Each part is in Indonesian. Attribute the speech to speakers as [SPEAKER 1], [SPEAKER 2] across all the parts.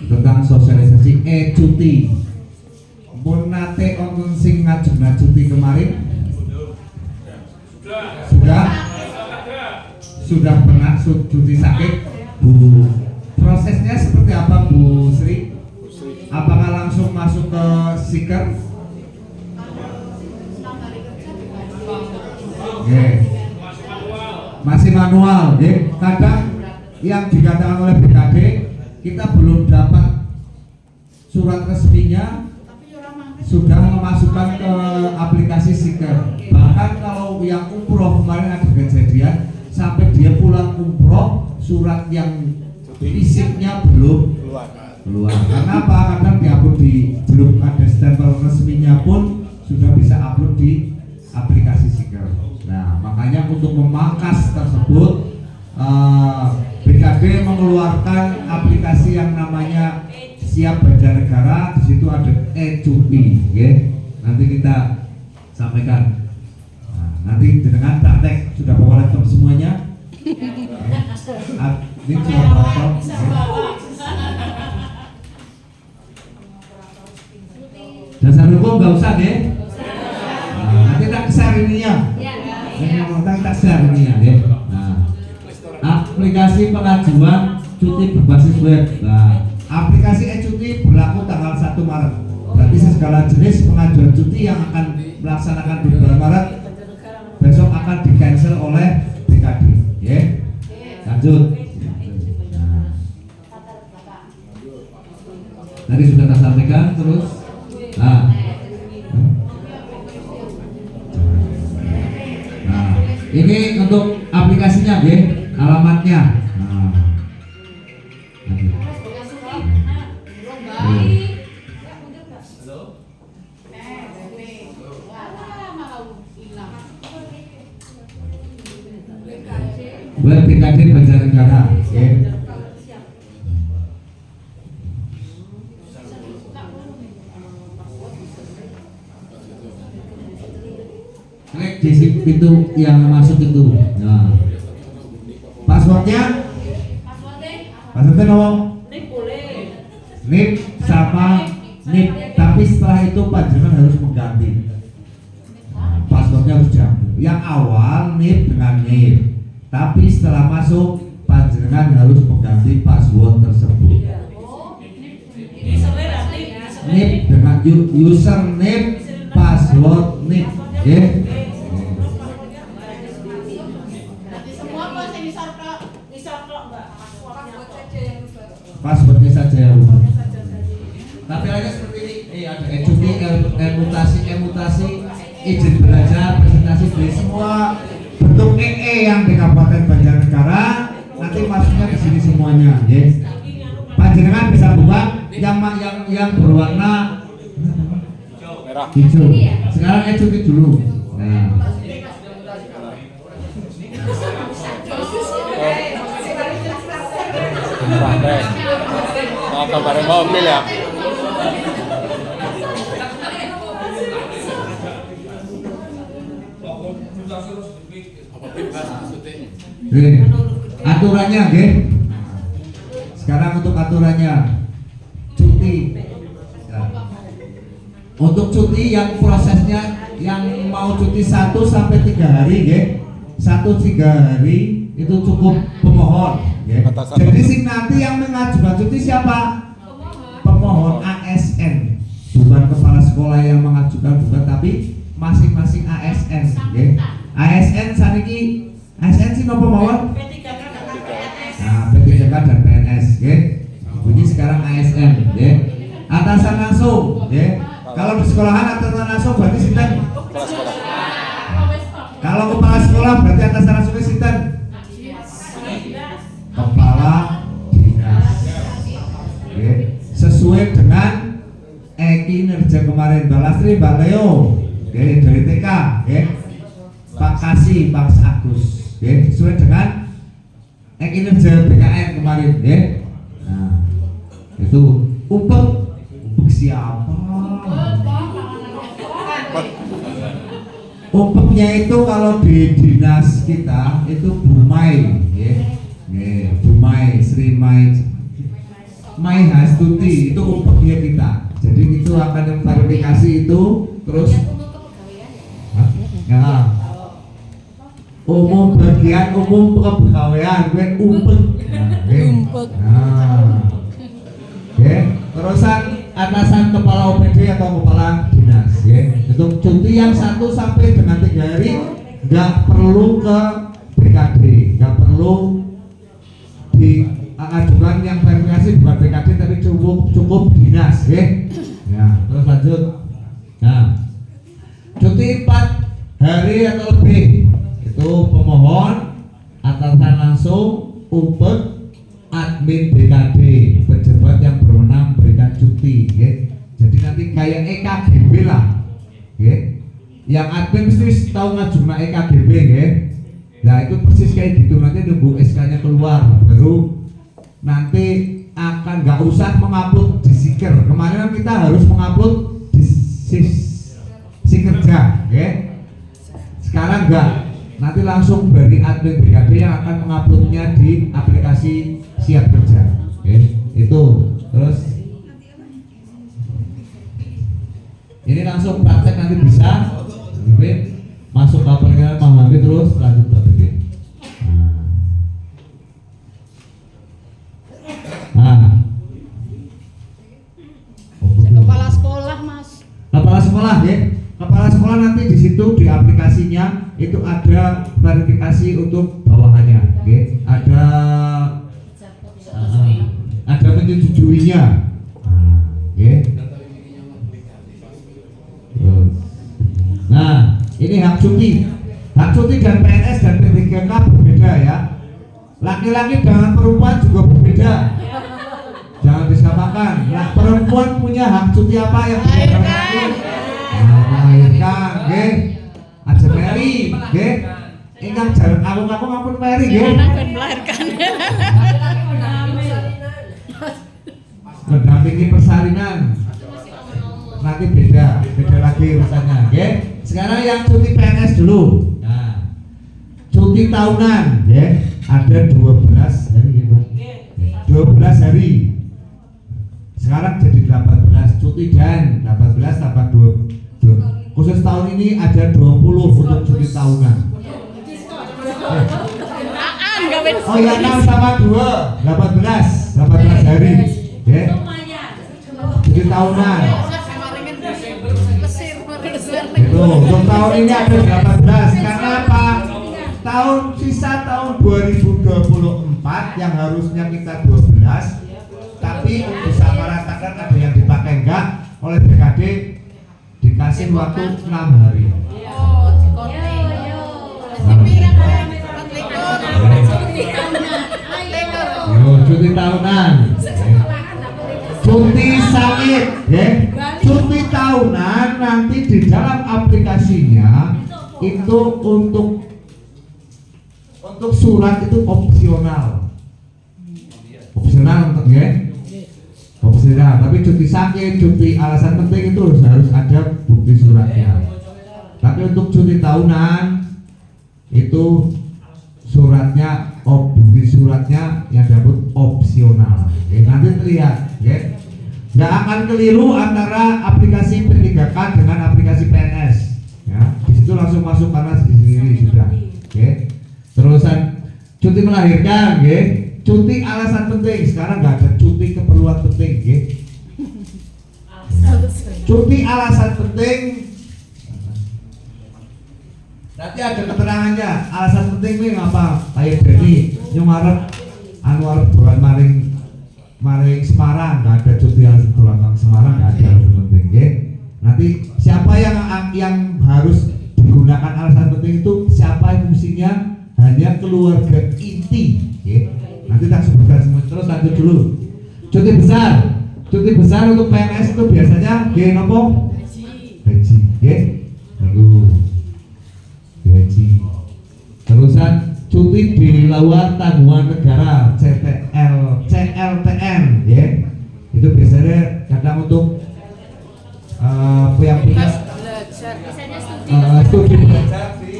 [SPEAKER 1] tentang sosialisasi cuti. Mun nate wonten sing ngajeng cuti kemarin? Sudah pernah cuti sakit, Bu. Prosesnya seperti apa, Bu Sri? Apakah langsung masuk ke siker? Masih manual, kadang yang dikatakan oleh BKD kita belum dapat surat resminya sudah memasukkan ke aplikasi siker. Bahkan kalau yang umroh kemarin ada kejadian sampai dia pulang umroh surat yang fisiknya belum keluar. Karena apa? Karena diupload belum ada stempel resminya pun sudah bisa upload di aplikasi siker. Nah, makanya untuk memangkas tersebut BKD mengeluarkan aplikasi yang namanya Siap Banjarnegara. Di situ ada cuti, nanti kita sampaikan. Nah, nanti dengan praktek sudah bawa laptop semuanya. Ini cuma laptop. Dasar hukum nggak usah, nah, nanti tak share ininya. Tak share ininya, Nah, aplikasi pengajuan cuti berbasis web. Nah, aplikasi cuti berlaku tanggal 1 Maret. Berarti segala jenis pengajuan cuti yang akan melaksanakan di bulan Maret besok akan di cancel oleh BKD. Lanjut. Nah, tadi sudah saya sampaikan terus. Nah, ini untuk aplikasinya, alamatnya. Web BKD Banjarnegara. Klik di pintu yang masuk itu. Nah, passwordnya NIP sama NIP, tapi setelah itu panjenengan harus mengganti. Nah, passwordnya harus diambil. Yang awal NIP dengan NIP, tapi setelah masuk panjenengan harus mengganti password tersebut. NIP dengan user NIP, password NIP, passwordnya saja yang rumah. Tapi lainnya seperti ini, ada cuti, emutasi, izin belajar, presentasi, dari semua bentuk yang di Kabupaten Banjarnegara nanti masuknya di sini semuanya, Panjenengan bisa buka yang berwarna hijau. Sekarang cuti dulu. Nah.
[SPEAKER 2] Gambar mobil ya.
[SPEAKER 1] Aturannya, sekarang untuk aturannya cuti. Untuk cuti yang prosesnya yang mau cuti 1 sampai 3 hari, 1-3 hari itu cukup pemohon. Jadi sing nanti yang mengajukan cuti siapa? Pemohon ASN, bukan kepala sekolah yang mengajukan, bukan, tapi masing-masing ASN. ASN saniki ASN sih nopo mawon? Nah, P3K dan PNS, bunyi sekarang ASN, atasan langsung, kalau di sekolahan atasan langsung berarti sinten? Kalau kepala sekolah berarti atasan langsungnya sinten? Kepala dinas. Sesuai dengan kinerja kemarin Mbak Lastri, Mbak Leo, dari TK, Pak Kasih, Pak Agus, sesuai dengan kinerja BKN kemarin, Nah, itu upek siapa? Upeknya itu kalau di dinas kita itu Bumai, Bumai, Sri Mai. My Hastuti itu upahnya kita. Jadi itu akan verifikasi itu terus ya. Umum bagian umum kepegawaian gue umpek. Nah, oke. Terusan atasan kepala OPD atau kepala dinas ya. Untuk cuti yang 1 sampai dengan 3 hari nggak perlu ke BKD, nggak perlu diajukan yang verifikasi bukan BKD tapi cukup dinas ya. Ya, terus lanjut. Nah, cuti 4 hari atau lebih itu pemohon, atasan langsung, umpet, admin BKD, pejabat yang berwenang berikan cuti ya. Jadi nanti kayak EKGB lah ya. Yang admin mesti tahu ngajuna EKGB ya. Nah itu persis kayak gitu, nanti nunggu SK nya keluar baru nanti akan nggak usah mengupload di Siker. Kemarin kan kita harus mengupload di Sikerja ya. Sekarang enggak, nanti langsung dari admin BKD yang akan menguploadnya di aplikasi Siap Kerja oke. Itu terus ini langsung praktek nanti bisa masuk ke aplikasi memahami terus lanjut ke BD.
[SPEAKER 2] Kepala sekolah mas.
[SPEAKER 1] Kepala sekolah ya. Kepala sekolah nanti di situ di aplikasinya itu ada verifikasi untuk bawahannya, oke? Ada menyetujuinya, oke? Nah, ini hak cuti. Hak cuti dan PNS dan P3K berbeda ya. Laki-laki dengan perempuan juga berbeda. Jangan disamakan. Nah, perempuan punya hak cuti apa yang berbeda dengan laki? Melahirkan, nggih. Aja Mary, nggih. Ingkang jarang aku ngampun Mary, nggih.
[SPEAKER 2] Melahirkan.
[SPEAKER 1] Mendampingi persalinan. Nanti beda lagi urusannya, nggih. Sekarang yang cuti PNS dulu. Nah, cuti tahunan, nggih. Ada 12 hari, gitu. 12 hari. Sekarang jadi 18 cuti dan 18 tambah 2. Khusus tahun ini ada 20 untuk cuti tahunan. Oh ya 6 sama 2 18 hari ya. Cuti tahunan itu untuk tahun ini ada 18 karena apa? Sisa tahun 2024 yang harusnya kita 12 tapi untuk samaratakan ada yang dipakai enggak oleh BKD dikasih waktu 6 hari. Cuti tahunan, cuti sakit, ya. Cuti tahunan nanti di dalam aplikasinya itu untuk surat itu opsional untuk ya. Opsional, tapi cuti sakit, cuti alasan penting itu harus ada bukti suratnya. Tapi untuk cuti tahunan itu suratnya, bukti suratnya yang dapat opsional. Oke, nanti terlihat, ya. Nggak akan keliru antara aplikasi P3K dengan aplikasi PNS. Ya, di situ langsung masuk karena sendiri sudah. Oke. Terusan cuti melahirkan, ya. Cuti alasan penting, sekarang nggak ada cuti keperluan penting, ya. Cuti alasan penting nanti ada keterangannya. Alasan penting ini apa? Kayak Denny nyumarep Anwar bulan maring Semarang, nggak ada cuti alasan bulan Semarang, nggak ada alasan penting, ya. Nanti siapa yang harus digunakan alasan penting itu siapa yang fungsinya hanya keluarga inti, ya. Nanti tak sebutkan semua. Terus lanjut dulu. Cuti besar untuk PNS itu biasanya nopo? Gaji, ya. Minggu gaji. Terusan cuti di luar tanggungan negara CLTN, ya. Itu biasanya kadang untuk yang punya studi belajar di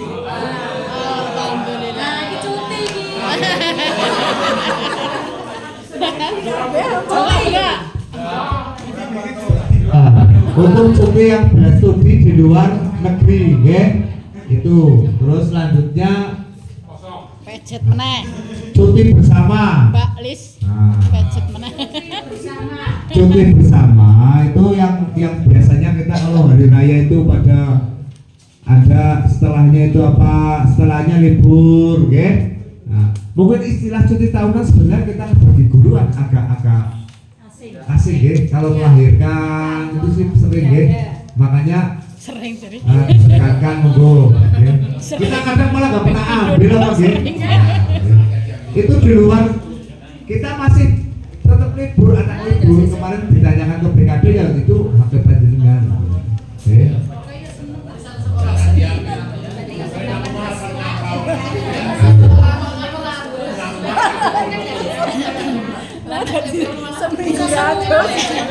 [SPEAKER 1] Untuk cuti yang berstudi di luar negeri, ya. Itu. Terus selanjutnya
[SPEAKER 2] Pejet meneh.
[SPEAKER 1] cuti bersama.
[SPEAKER 2] Mbak Lis.
[SPEAKER 1] Nah,
[SPEAKER 2] Pejet meneh.
[SPEAKER 1] cuti bersama itu yang biasanya kita kalau hari raya itu pada ada setelahnya itu apa? Setelahnya libur, ya. Nah, mungkin istilah cuti tahunan sebenarnya kita bagi guru agak asing, ya. Kalau melahirkan itu sih sering, ya. Makanya
[SPEAKER 2] Sering.
[SPEAKER 1] sekarang monggo, ya. Kita kadang malah nggak pernah ambil apa, ya. Itu di luar kita masih tetap libur, anak libur. Kemarin ditanyakan ke BKD ya itu hak panjenengan, ya.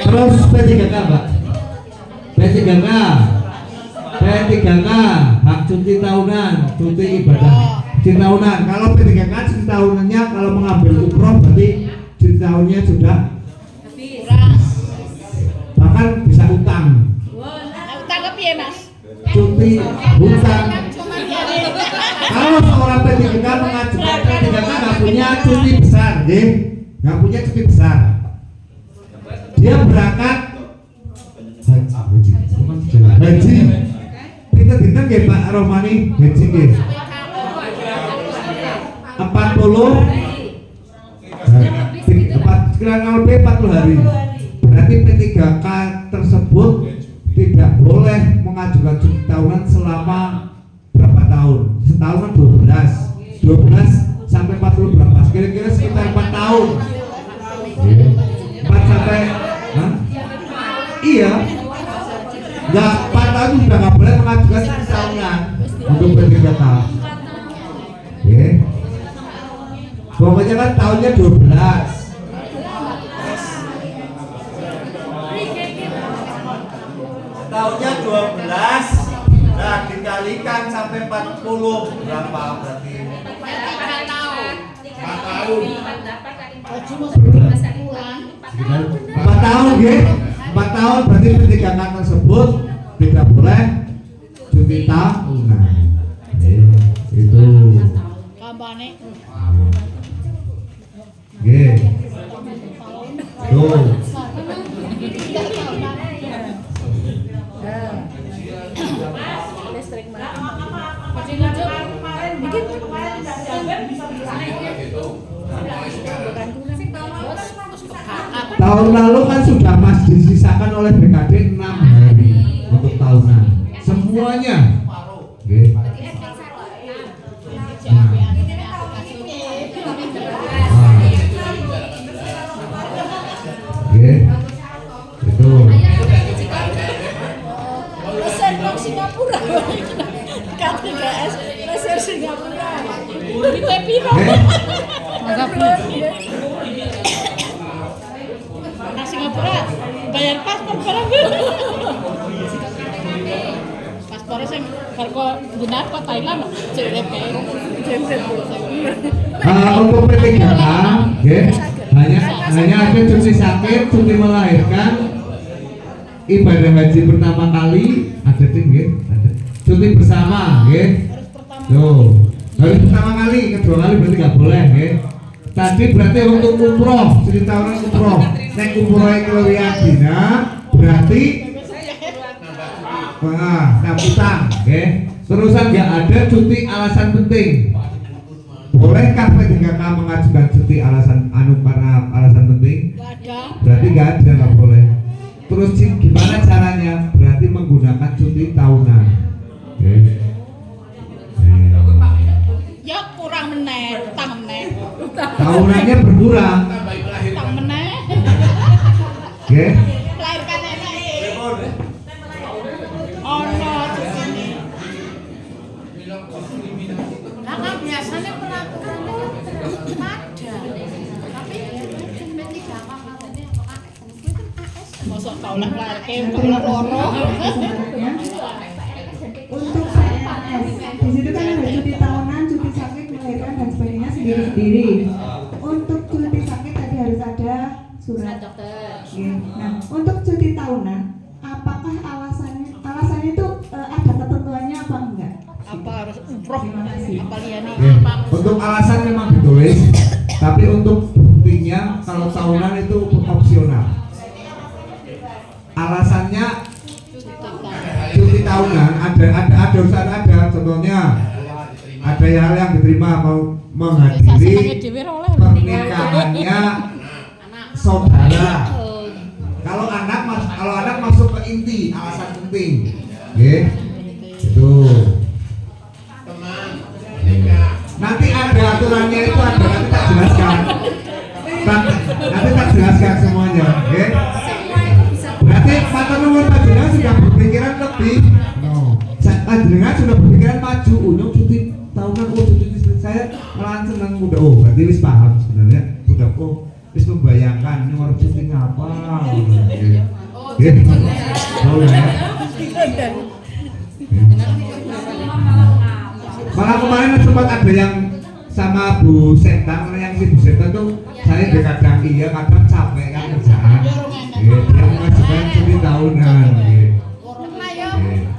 [SPEAKER 1] Terus P3K Mbak, P3K hak cuti tahunan, cuti ibadah cuti tahunan. Kalau P3K cuti tahunannya kalau mengambil umroh berarti cuti tahunnya sudah bahkan bisa utang.
[SPEAKER 2] Utang ke piye, Mas?
[SPEAKER 1] Cuti hutang. Kalau seorang P3K mengajukan P3K nggak punya cuti besar, nggak punya cuti besar. Dia berangkat haji. Pinter-pinter nggih Pak Romani haji nggih. 40 sekitar lebih 40 hari. Berarti P3K tersebut tidak boleh mengajukan cuti tahunan selama berapa tahun? Setahun kan 12 sampai 40 berapa? Kira-kira sekitar 4 tahun. 4 sampai iya. Enggak, 4 tahun sudah nggak boleh mengajukan cuti tahunan untuk P3K. Oke. Pokoknya kan tahunnya 12. Tahunnya 12. Nah, dikalikan sampai 40 berapa berarti? 4 tahun. 4 tahun, ya. 4 tahun berarti P3K tersebut tidak boleh cuti tahunan. Itu.
[SPEAKER 2] Kampane.
[SPEAKER 1] Nggih. Tuh.
[SPEAKER 2] Listrik mana?
[SPEAKER 1] Tahun lalu kan sudah Mas disisakan oleh BKD 6 hari untuk tahunan. Semuanya. Nggih. Itu.
[SPEAKER 2] Pesan dari Singapura. KTKS pesan Singapura. Di piro? Nah Singapura bayar paspor barang. Paspornya sing karo benar kok Thailand JDP.
[SPEAKER 1] Untuk P3K, hanya ada cuti sakit, cuti melahirkan, ibadah haji pertama kali ada ada cuti bersama, harus pertama kali, kedua kali berarti nggak boleh, Tadi berarti untuk umroh, cuti tahunan umroh, naik umroh yang keluar dina, berarti utang, Terusan nggak ada cuti alasan penting. Bolehkah P3K mengajukan cuti alasan karena alasan penting?
[SPEAKER 2] Nggak ada.
[SPEAKER 1] Berarti nggak ada, nggak boleh. Terus gimana caranya? Berarti menggunakan cuti tahunan.
[SPEAKER 2] Ya kurang meneh, utang meneh.
[SPEAKER 1] Tahunannya berkurang.
[SPEAKER 2] Utang meneh. Melahirkan enak iki. Ono di sini. Nah, kan biasanya peraturan ada. Tapi P3K mosok kaulah nglarke kaulah loro.
[SPEAKER 3] Untuk PNS, di situ kan ada cuti tahunan, cuti sakit, melahirkan dan sebagainya sendiri-sendiri. Untuk cuti sakit tadi harus ada surat dokter. Nah, untuk cuti tahunan, apa apakah alasannya itu ada ketentuannya apa enggak?
[SPEAKER 2] Apa harus umroh?
[SPEAKER 3] Terima kasih.
[SPEAKER 2] Apa liane?
[SPEAKER 1] Oke. Untuk alasan memang ditulis, tapi untuk buktinya kalau tahunan itu opsional. Alasannya cuti tahunan ada usaha ada, contohnya ada hal yang diterima mau menghadiri pernikahannya saudara. Kalau anak masuk ke inti alasan penting, itu. Nanti ada aturannya itu ada, nanti tak jelaskan. Nanti tak jelaskan semuanya, oke? Berarti Pak Nuwun Panjenengan sudah berpikiran lebih. Panjenengan sudah berpikiran maju, untuk cuti tahunan, cuti saya malah senang udah. Berarti wis paham sebenarnya, udah wis membayangkan ini harus cuti apa. Malah kemarin sempat ada yang sama Bu Setang, yang si Bu Setang tuh saya kadang iya kadang capek kan kerjaan, dia mengajukan cuti tahunan.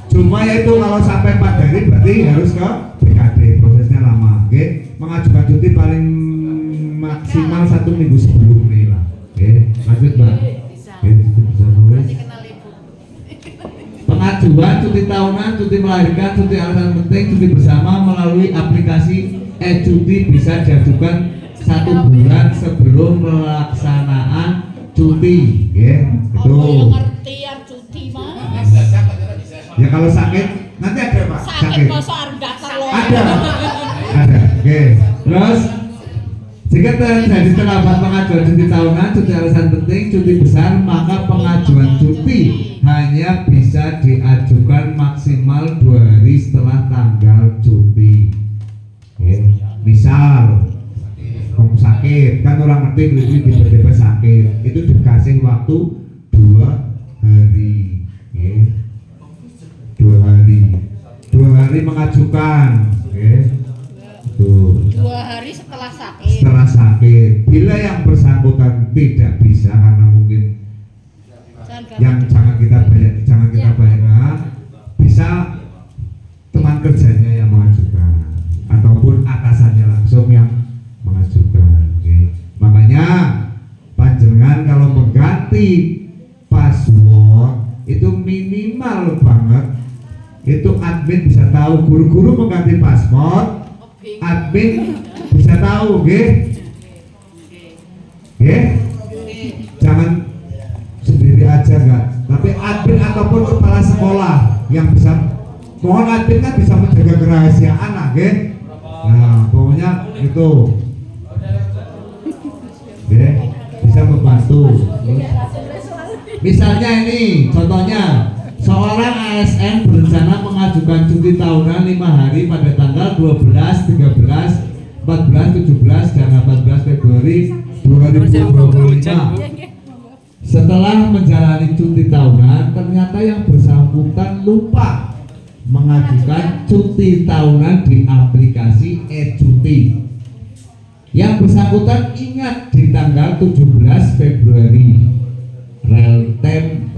[SPEAKER 1] Cuma ya itu kalau sampai 4 hari berarti harus ke BKD, prosesnya lama. Mengajukan cuti paling maksimal 1 minggu sebelum nih lah. Lanjut Mbak. Pengajuan cuti tahunan, cuti melahirkan, cuti alasan penting, cuti bersama melalui aplikasi e-cuti bisa diajukan 1 bulan sebelum pelaksanaan cuti, itu.
[SPEAKER 2] Ngerti yang cuti mah.
[SPEAKER 1] Ya kalau sakit nanti ada Pak.
[SPEAKER 2] Sakit masa harus daftar loh.
[SPEAKER 1] Ada. Terus jika terjadi terlambat pengajuan cuti tahunan, cuti alasan penting, cuti besar, maka pengajuan cuti hanya bisa diajukan maksimal 2 hari setelah tanggal cuti. Misal sakit, kan orang ngerti ini tiba-tiba sakit, itu dikasih waktu 2 hari. 2 hari mengajukan. Tuh.
[SPEAKER 2] 2 hari setelah sakit.
[SPEAKER 1] Setelah sakit, bila yang bersangkutan tidak bisa karena mungkin yang jangan kita bayangkan, bisa teman kerjanya yang mengajukan ataupun atasannya langsung yang mengajukan. Makanya panjenengan kalau mengganti password itu minimal banget, itu admin bisa tahu. Guru-guru mengganti password, admin bisa tahu, jangan sendiri aja enggak, tapi admin ataupun kepala sekolah yang bisa, mohon admin kan bisa menjaga kerahasiaan lah, nah pokoknya itu, bisa membantu. Misalnya ini contohnya, seorang ASN berencana mengajukan cuti tahunan 5 hari pada tanggal 12, 13, 14, 17, dan 18 Februari 2025. Setelah menjalani cuti tahunan, ternyata yang bersangkutan lupa mengajukan cuti tahunan di aplikasi e-cuti. Yang bersangkutan ingat di tanggal 17 Februari.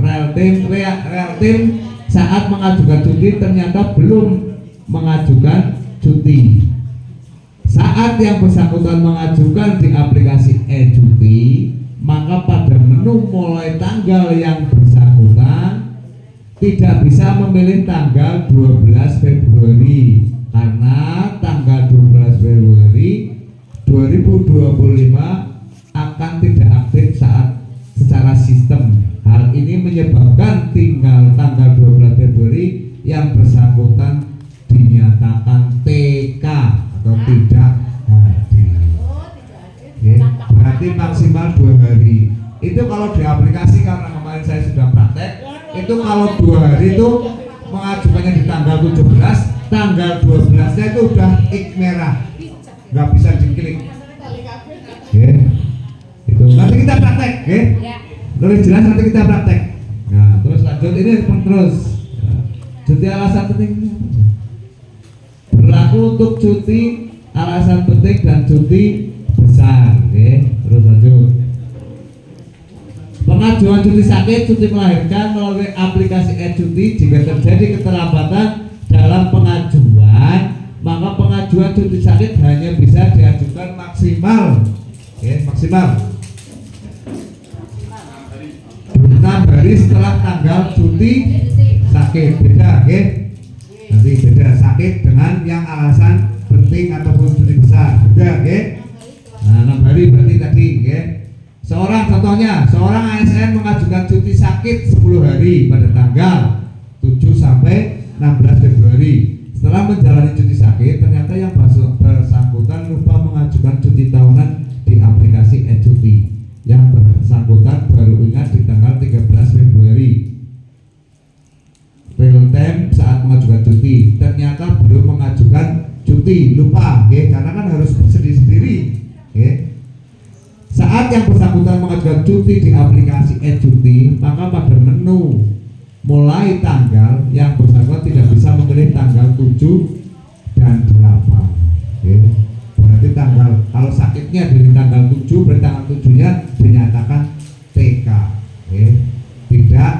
[SPEAKER 1] Realtim saat mengajukan cuti ternyata belum mengajukan cuti. Saat yang bersangkutan mengajukan di aplikasi e-cuti, maka pada menu mulai tanggal yang bersangkutan tidak bisa memilih tanggal 12 Februari karena tanggal 12 Februari 2025 akan tidak aktif secara sistem. Hal ini menyebabkan tinggal tanggal 12 Februari yang bersangkutan dinyatakan TK atau tidak hadir. Berarti maksimal 2 hari. Itu kalau di aplikasi, karena kemarin saya sudah praktek, itu kalau 2 hari itu mengajukannya di tanggal 17, tanggal 12-nya itu udah X merah, nggak bisa diklik. Itu nanti kita praktek, lebih jelas nanti kita praktek. Nah, terus lanjut ini terus. Cuti alasan penting berlaku untuk cuti alasan penting dan cuti besar. Terus lanjut. Pengajuan cuti sakit, cuti melahirkan melalui aplikasi e-cuti. Jika terjadi keterlambatan dalam pengajuan, maka pengajuan cuti sakit hanya bisa diajukan maksimal 6 hari setelah tanggal cuti sakit. Beda, nanti beda sakit dengan yang alasan penting ataupun cuti besar. Beda, Nah, 6 hari berarti tadi, contohnya, seorang ASN mengajukan cuti sakit 10 hari pada tanggal 7 sampai 16 Februari. Setelah menjalani cuti sakit, ternyata yang bersangkutan lupa mengajukan cuti tahunan di aplikasi e-cuti. Yang bersangkutan baru ingat di tanggal 13 Februari. Real time saat mengajukan cuti, ternyata belum mengajukan cuti, lupa, karena kan harus sendiri-sendiri. Saat yang bersangkutan mengajukan cuti di aplikasi e-cuti, maka pada menu mulai tanggal yang bersangkutan tidak bisa memilih tanggal 7 dan 8. Berarti tanggal, kalau sakitnya dari tanggal 7, berarti tanggal 7-nya dinyatakan TK. Tidak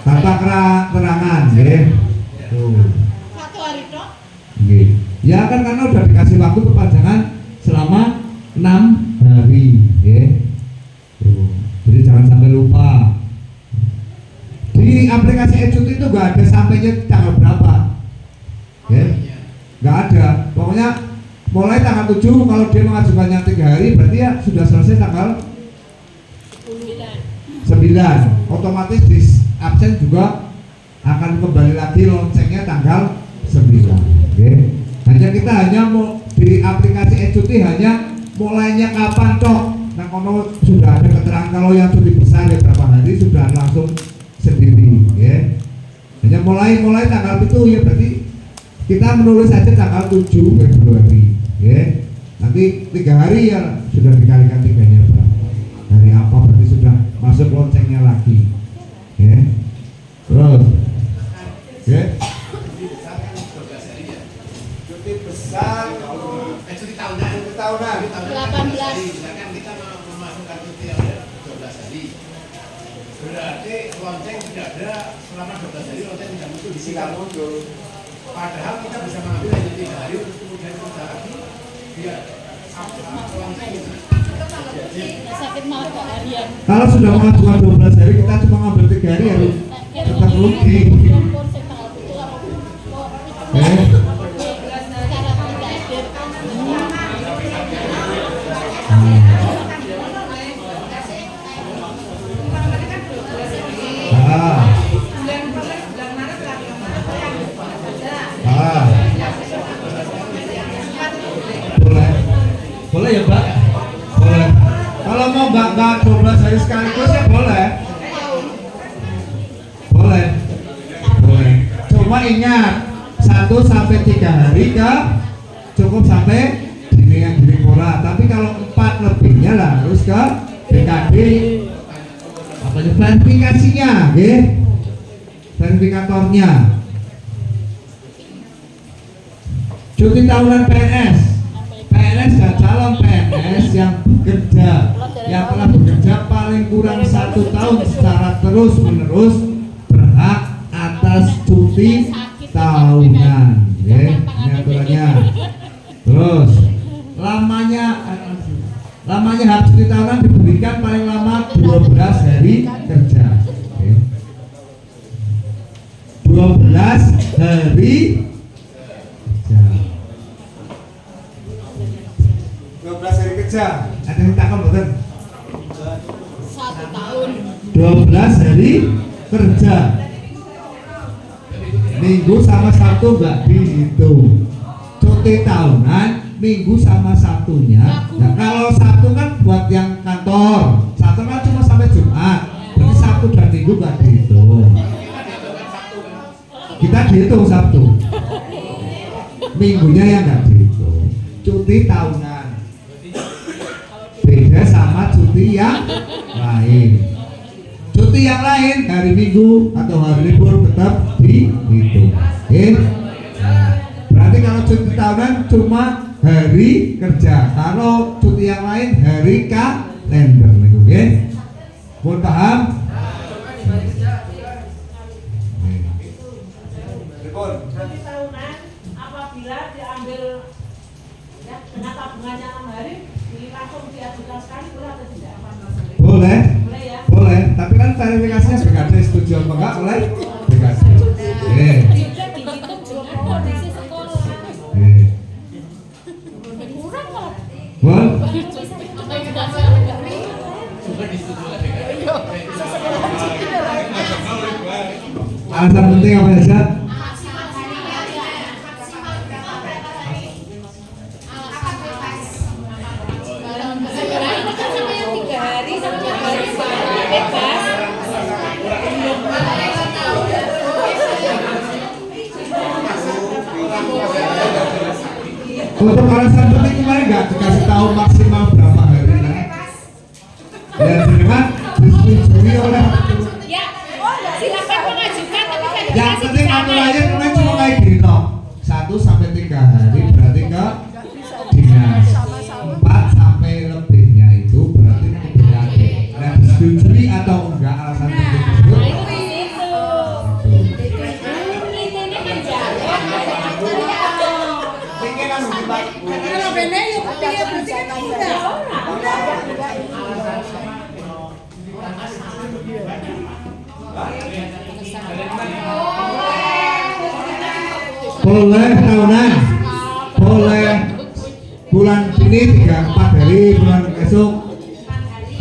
[SPEAKER 1] tata keterangan. Tuh.
[SPEAKER 2] 1 hari dok.
[SPEAKER 1] Ya kan karena udah dikasih waktu perpanjangan selama 6 hari. Tuh. Jadi jangan sampai lupa. Di aplikasi e-cuti itu gak ada sampainya tanggal berapa. Gak ada. Pokoknya mulai tanggal 7, kalau dia mengajukannya 3 hari, berarti ya sudah selesai tanggal 9. Otomatis di absen juga akan kembali lagi loncengnya tanggal 9. Hanya kita hanya mau di aplikasi e-cuti hanya mulainya kapan toh. Nah kalau sudah ada keterangan, kalau yang cuti besar ya berapa hari sudah langsung sendiri. Hanya mulai tanggal itu ya berarti kita menulis saja tanggal 7 Februari. Nanti 3 hari ya sudah dikalikan 3-nya berapa hari apa, berarti sudah masuk loncengnya lagi. Terus cuti besar, cuti tahunan
[SPEAKER 2] 18.
[SPEAKER 4] Misalkan kita memasukkan cuti yang ada 12 hari, berarti lonceng tidak ada selama 12 hari, lonceng tidak muncul di sini. Padahal kita bisa mengambil hanya 3 hari terus kemudian kita lagi dia lonceng itu.
[SPEAKER 2] Sakit malah ke harian.
[SPEAKER 1] kalau sudah mengajukan 12 hari kita cuma ngambil 3 hari harus tetap rugi. Boleh ya Mbak? Boleh. Kalau mau nggak 12 hari sekaligus ya boleh. Boleh. Cuma ingat 1 sampai 3 hari cukup sampai dini pola. Tapi kalau 4 lebihnya lah harus ke BKD verifikasinya, verifikatornya. Cuti tahunan PNS dan calon PNS yang telah bekerja paling kurang 1 tahun secara terus menerus berhak atas cuti tahunan. Ini aturannya. Terus lamanya hak cuti tahunan diberikan paling lama 12 hari kerja. 12 hari kerja. 12 hari kerja. Ada yang takon betul?
[SPEAKER 2] 1 tahun.
[SPEAKER 1] 12 hari kerja. Minggu sama Sabtu nggak dihitung. Cuti tahunan Minggu sama Sabtunya. Nah kalau Sabtu kan buat yang kantor. Sabtu kan cuma sampai Jumat. Berarti Sabtu dan Minggu nggak dihitung. Kita dihitung Sabtu. Minggunya yang nggak dihitung. Cuti tahunan. Beda sama cuti yang lain. Cuti yang lain hari Minggu atau hari libur tetap dihitung. Berarti kalau cuti tahunan cuma hari kerja. Kalau cuti yang lain hari kalender. Mohon paham?
[SPEAKER 5] Cuti tahunan apabila diambil ya dengan tabungannya 6 hari langsung diajukan sekali boleh atau tidak?
[SPEAKER 1] Boleh.
[SPEAKER 5] Boleh ya.
[SPEAKER 1] Boleh, tapi kan verifikasinya BKD setuju apa enggak oleh BKD.
[SPEAKER 2] Juga dihitung dengan kondisi sekolah. Kurang kok.
[SPEAKER 1] Bon,
[SPEAKER 4] Juga disetujui oleh BKD.
[SPEAKER 1] alasan penting apa saja? Untuk alasan penting kemarin nggak dikasih tahu maksimal berapa hari kan? Ya dengan disetujui oleh
[SPEAKER 2] Ya, silakan mengajukan tapi
[SPEAKER 1] yang
[SPEAKER 2] verifikasi
[SPEAKER 1] penting
[SPEAKER 2] di sana.
[SPEAKER 1] aturannya kemarin cuma kayak gini loh 1 sampai 3 hari berarti ke dinas 4 sampai lebihnya itu berarti ke BKD. Nah disetujui atau enggak alasan penting tersebut?
[SPEAKER 2] Nah, itu di situ. Ini kan jawab.
[SPEAKER 6] Kalau bener yuk dia berarti kan udah.
[SPEAKER 1] Boleh tahunan, boleh bulan ini 3-4 hari, bulan esok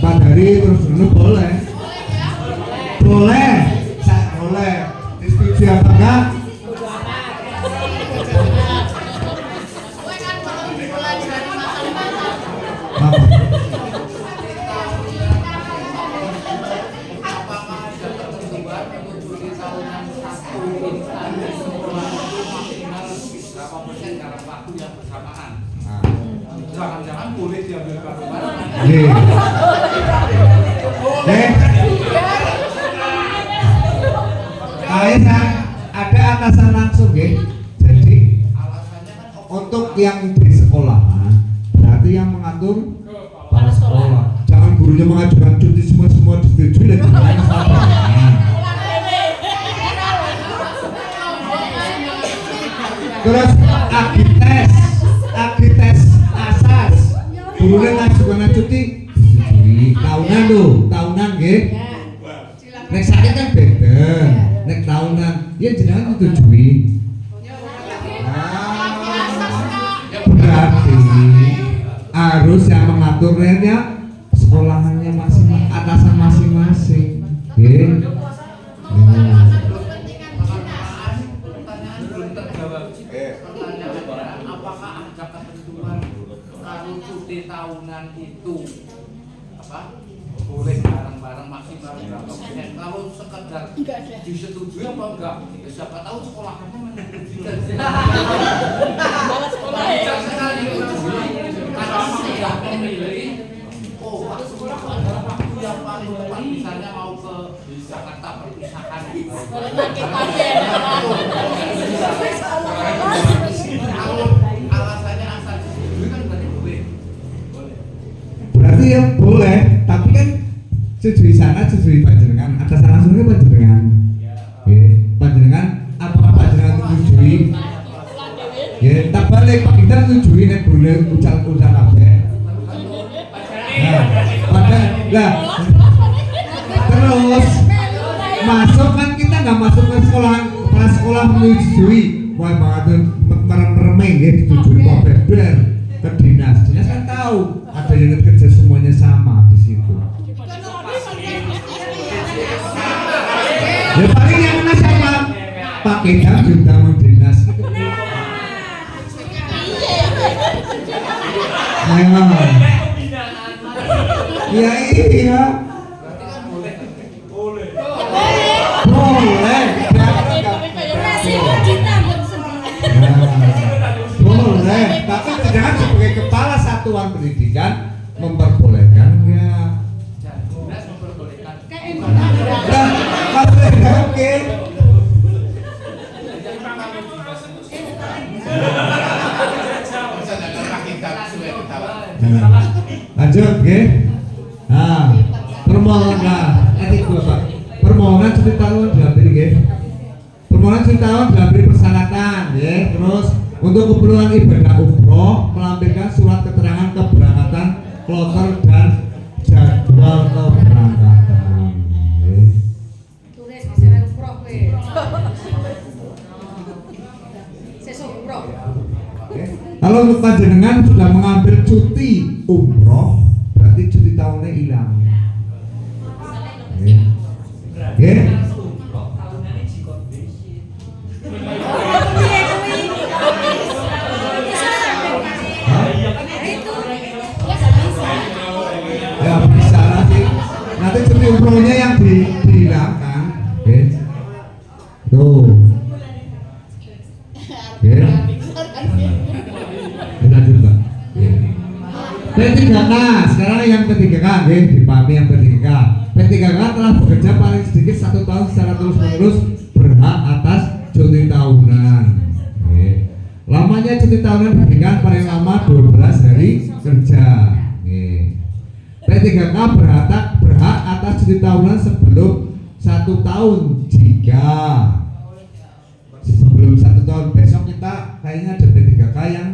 [SPEAKER 1] 4 hari terus dulu boleh, boleh, boleh. Disetujui apa enggak? Apa?
[SPEAKER 7] Jangan-jangan boleh diambil bareng-bareng.
[SPEAKER 1] Iya. Ada atasan langsung ya. Jadi untuk yang di sekolah berarti yang mengatur kepala sekolah. Jangan gurunya mengajukan cuti semua disetujui dan diberikan kesalahan. Terus agites asas gurunya ngajukan cuti disetujui. Tahunan nggih. Nek sakit kan beda. Nek tahunan ya jenengan disetujui. Berarti harus yang mengaturnya sekolahannya masing-masing, atasan masing-masing. Nggih.
[SPEAKER 7] Apakah ada ketentuan kalau cuti tahunan itu apa boleh bareng-bareng maksimal berapa persen? Kalau sekedar disetujui apa enggak? Ya, siapa tahu sekolah kamu menyetujui.
[SPEAKER 2] Kepala sekolah ya.
[SPEAKER 7] Bijak sekali menyetujui. Karena sudah memilih. Oh, waktu sekolah adalah waktu yang paling tepat. Misalnya mau ke Jakarta perpisahan.
[SPEAKER 2] Boleh pakai pasien.
[SPEAKER 7] Kalau alasannya asal disetujui kan berarti boleh.
[SPEAKER 1] Berarti ya boleh, tapi kan setujui sana, setujui panjenengan, atasan langsungnya panjenengan. Oke, panjenengan apakah panjenengan setujui? Ya, tak balik Pak kita setujui nek boleh ucal kabeh. Nah, terus masuk kan kita nggak masuk ke sekolah, kepala sekolah menyetujui. Wah, banget meremeh ya disetujui kok beber ke dinas kan tahu ada unit kerja semuanya sama di situ. Ya paling yang mana siapa? Pak Kedam bintang dinas. Ya iya. Boleh. Boleh, tapi jangan sebagai kepala satuan pendidikan memperbolehkan ya.
[SPEAKER 7] Dinas memperbolehkan.
[SPEAKER 1] Nah, maksudnya oke. Lanjut, oke. Nah, cuti tahunan dilabiri nggih. Permohonan cuti tahunan dilabiri persyaratan nggih. Terus untuk keperluan ibadah umroh melampirkan surat keterangan keberangkatan, kloter dan jadwal keberangkatan. Nggih.
[SPEAKER 6] Tulis hasil umroh kowe. Sesuk umroh.
[SPEAKER 1] Kalau untuk panjenengan sudah mengambil cuti umroh, berarti cuti tahunnya hilang. Oke. Ya bisa nanti. Nanti cuti umrohnya yang dihilangkan. Oke. Tuh. Oke. Lanjut Pak. P3K, sekarang yang P3K, dipahami yang P3K. P3K telah bekerja paling sedikit 1 tahun secara terus-menerus berhak atas cuti tahunan. Lamanya cuti tahunan diberikan paling lama 12 hari kerja. P3K berhak atas cuti tahunan sebelum 1 tahun jika sebelum 1 tahun. Besok kita kayaknya ada P3K yang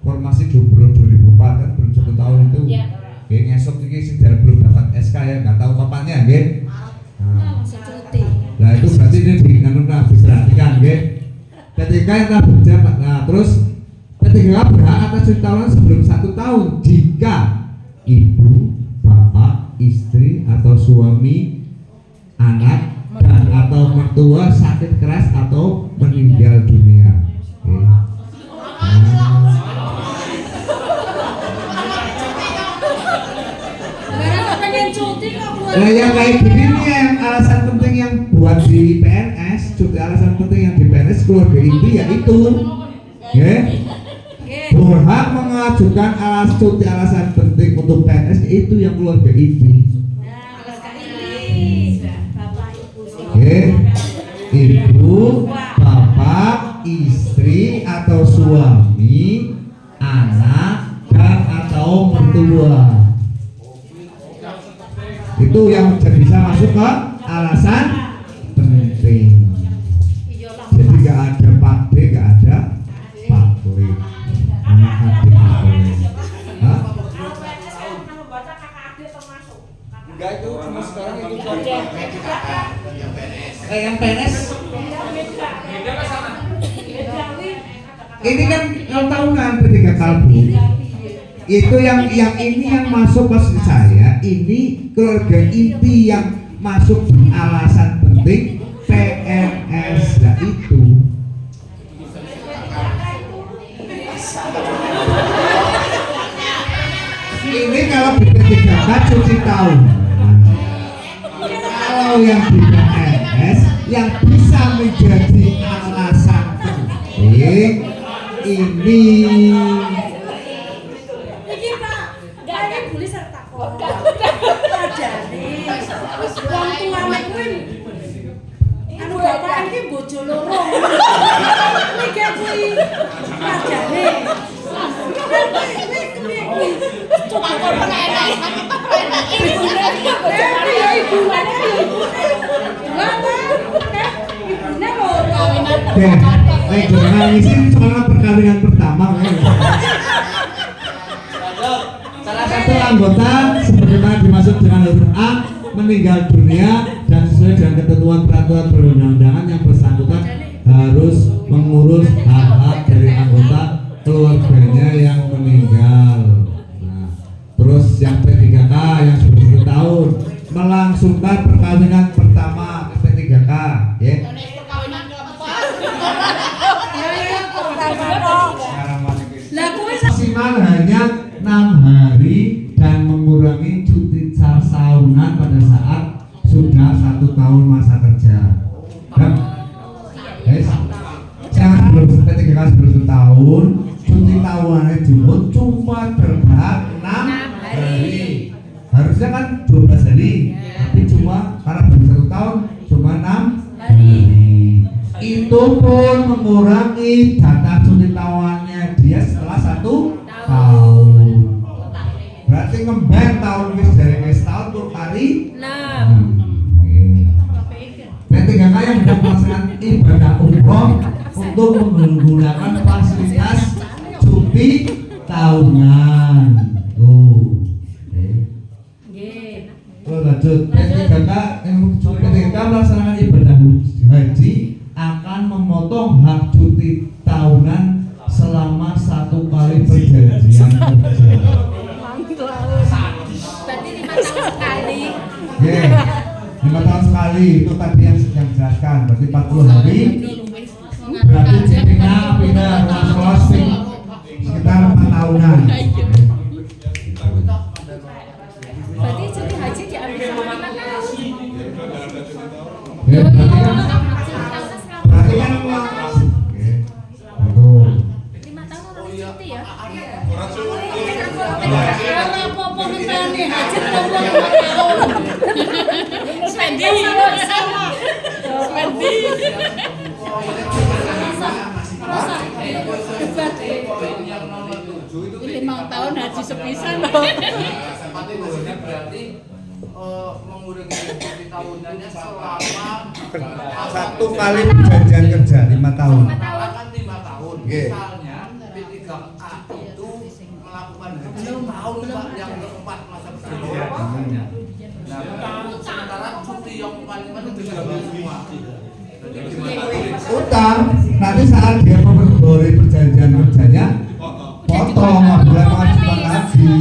[SPEAKER 1] formasi 2004 kan belum 1 tahun itu.
[SPEAKER 2] Ya.
[SPEAKER 1] Oke, ngesok ini sih belum dapat SK ya, nggak tahu kapannya, nggih.
[SPEAKER 6] Masih cuti.
[SPEAKER 1] Nah itu berarti ini diperhatikan, nggih. P3K yang telah bekerja, nah terus P3K berhak atas cuti tahunan sebelum 1 tahun jika ibu, bapak, istri atau suami, anak dan atau mertua sakit keras atau meninggal dunia. Nah yang kayak gini nih yang alasan penting yang buat di PNS, cuti alasan penting yang di PNS keluarga inti yaitu berhak mengajukan cuti alasan penting untuk PNS itu yang keluarga inti. Ibu, bapak, istri atau suami, anak dan atau mertua. Itu yang bisa masuk ke alasan penting. Jadi gak ada Pak D, gak ada Pak D. Anak adik boleh. Hah? Enggak, itu cuma sekarang itu yang PNS. Ini kan tahunan P3K kalbu. Itu yang ini yang masuk maksud saya, ini keluarga inti yang masuk di alasan penting PNS. Nah itu ini kalau di P3K cuti tahun. Kalau yang di PNS yang bisa menjadi alasan penting ini
[SPEAKER 6] anu bapak iki bojo loro. Iki kuwi rajane. Coba kok enak. Ya ibu
[SPEAKER 1] ini soal perkawinan pertama kan. Salah satu anggota sebagaimana dimaksud dengan huruf A meninggal dunia dan sesuai dengan ketentuan peraturan perundang-undangan yang bersangkutan harus mengurus hak-hak dari anggota keluarganya yang meninggal. Nah, terus yang P3K yang sudah 10 tahun melangsungkan perkawinan pertama P3K, ya.
[SPEAKER 2] Perkawinan keempat.
[SPEAKER 1] Maksimal hanya 6 hari dan mengurangi cuti tahunan pada saat sudah 1 tahun masa kerja. Dan jangan belum P3K sebelum 1 tahun cuti tahunannya cuma berhak 6 hari. Harusnya kan 12 hari, tapi cuma karena belum 1 tahun cuma 6 hari. Itu pun mengurangi jatah cuti tahunannya dia setelah 1 tahun. Berarti ngembang tahun wis dari wis tahun tur kali 6. P3K hendak melaksanakan ibadah umroh untuk menggunakan fasilitas cuti tahunan. Tuh.
[SPEAKER 6] Nggih.
[SPEAKER 1] Lanjut. P3K melaksanakan ibadah haji akan memotong hak cuti tahunan selama 1 kali perjanjian kerja.
[SPEAKER 6] Berarti 5 tahun sekali.
[SPEAKER 1] Yeah. 5 tahun sekali itu tadi yang jelaskan, berarti 40 hari. Berarti cutinya pindah kelas sekitar 4 tahunan.
[SPEAKER 6] Berarti cuti haji diambil selama 5 tahun.
[SPEAKER 1] Ya, berarti kan uang. Betul.
[SPEAKER 6] 5 tahun orang cuti ya.
[SPEAKER 2] Ora apa-apa ngenteni haji 35 tahun. Spendi. Spendi.
[SPEAKER 7] Yang nomor 7 itu
[SPEAKER 2] 5 tahun haji sepisan loh.
[SPEAKER 7] berarti mengurangi cuti tahunannya selama
[SPEAKER 1] 1 kali perjanjian kerja 5 tahun.
[SPEAKER 7] akan 5 tahun.
[SPEAKER 1] Oke.
[SPEAKER 7] Misalnya P3K itu melakukan haji tahun yang keempat masa perjanjiannya. Nah, sementara cuti yang paling penting itu diambil semua. Jadi gimana?
[SPEAKER 1] Utang nanti saat dia memperboleh perjanjian kerjanya potong, nggak boleh mewajibkan haji.